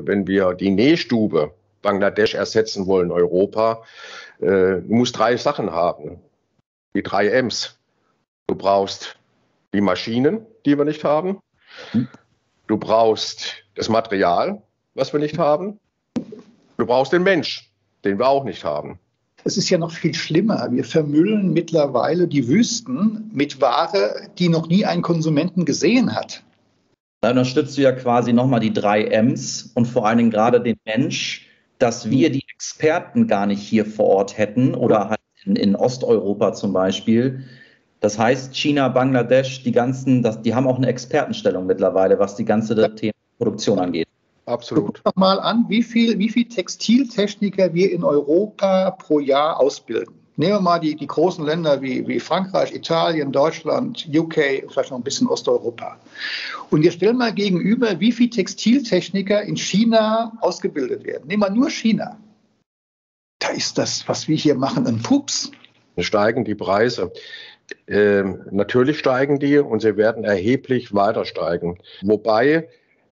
Wenn wir die Nähstube Bangladesch ersetzen wollen, Europa, du musst 3 Sachen haben. Die 3 M's. Du brauchst die Maschinen, die wir nicht haben. Du brauchst das Material, was wir nicht haben. Du brauchst den Mensch, den wir auch nicht haben. Es ist ja noch viel schlimmer. Wir vermüllen mittlerweile die Wüsten mit Ware, die noch nie ein Konsumenten gesehen hat. Da unterstützt du ja quasi nochmal die 3 M's und vor allen Dingen gerade den Mensch, dass wir die Experten gar nicht hier vor Ort hätten oder halt in Osteuropa zum Beispiel. Das heißt, China, Bangladesch, die haben auch eine Expertenstellung mittlerweile, was die ganze Thema Produktion angeht. Absolut. Guck doch mal an, wie viel Textiltechniker wir in Europa pro Jahr ausbilden. Nehmen wir mal die großen Länder wie Frankreich, Italien, Deutschland, UK, vielleicht noch ein bisschen Osteuropa. Und wir stellen mal gegenüber, wie viele Textiltechniker in China ausgebildet werden. Nehmen wir nur China. Da ist das, was wir hier machen, ein Pups. Steigen die Preise. Natürlich steigen die und sie werden erheblich weiter steigen. Wobei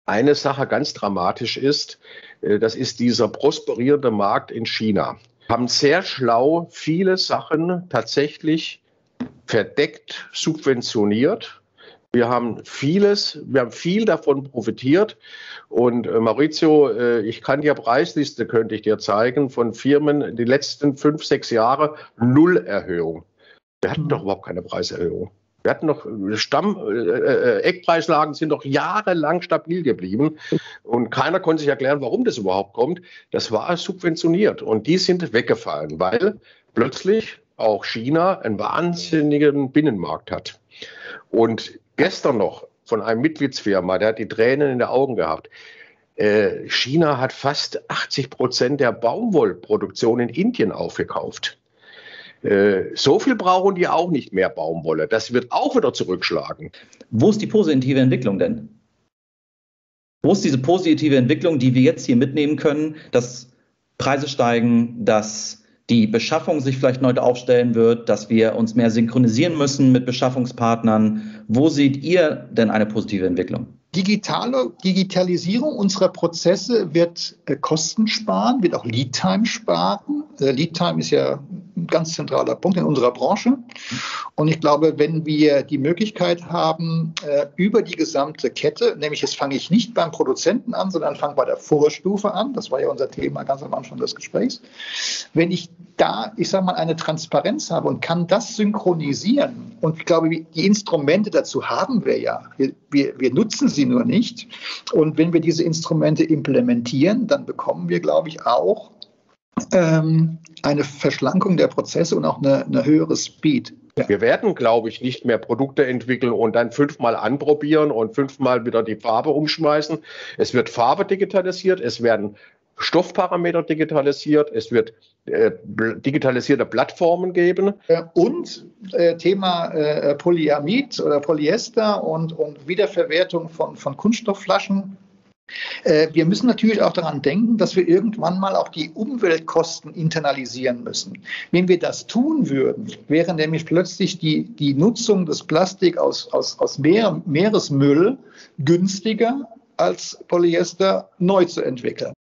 eine Sache ganz dramatisch ist, das ist dieser prosperierende Markt in China. Haben sehr schlau viele Sachen tatsächlich verdeckt subventioniert. Wir haben viel davon profitiert. Und Maurizio, ich kann dir Preisliste, könnte ich dir zeigen, von Firmen die letzten 5, 6 Jahre 0 Erhöhung. Wir hatten doch überhaupt keine Preiserhöhung. Wir hatten noch Eckpreislagen sind doch jahrelang stabil geblieben und keiner konnte sich erklären, warum das überhaupt kommt. Das war subventioniert und die sind weggefallen, weil plötzlich auch China einen wahnsinnigen Binnenmarkt hat. Und gestern noch von einem Mitgliedsfirma, der hat die Tränen in den Augen gehabt. China hat fast 80% der Baumwollproduktion in Indien aufgekauft. So viel brauchen die auch nicht mehr Baumwolle. Das wird auch wieder zurückschlagen. Wo ist die positive Entwicklung denn? Wo ist diese positive Entwicklung, die wir jetzt hier mitnehmen können, dass Preise steigen, dass die Beschaffung sich vielleicht neu aufstellen wird, dass wir uns mehr synchronisieren müssen mit Beschaffungspartnern? Wo seht ihr denn eine positive Entwicklung? Digitalisierung unserer Prozesse wird Kosten sparen, wird auch Lead-Time sparen. Lead-Time ist ja ein ganz zentraler Punkt in unserer Branche. Und ich glaube, wenn wir die Möglichkeit haben, über die gesamte Kette, nämlich jetzt fange ich nicht beim Produzenten an, sondern fange bei der Vorstufe an, das war ja unser Thema ganz am Anfang des Gesprächs, wenn ich da, ich sage mal, eine Transparenz habe und kann das synchronisieren, und ich glaube, die Instrumente dazu haben wir ja, wir nutzen sie nur nicht, und wenn wir diese Instrumente implementieren, dann bekommen wir, glaube ich, auch eine Verschlankung der Prozesse und auch eine höhere Speed. Ja. Wir werden, glaube ich, nicht mehr Produkte entwickeln und dann 5-mal anprobieren und 5-mal wieder die Farbe umschmeißen. Es wird Farbe digitalisiert, es werden Stoffparameter digitalisiert, es wird digitalisierte Plattformen geben. Und Thema Polyamid oder Polyester und Wiederverwertung von Kunststoffflaschen. Wir müssen natürlich auch daran denken, dass wir irgendwann mal auch die Umweltkosten internalisieren müssen. Wenn wir das tun würden, wäre nämlich plötzlich die Nutzung des Plastik aus Meeresmüll günstiger als Polyester neu zu entwickeln.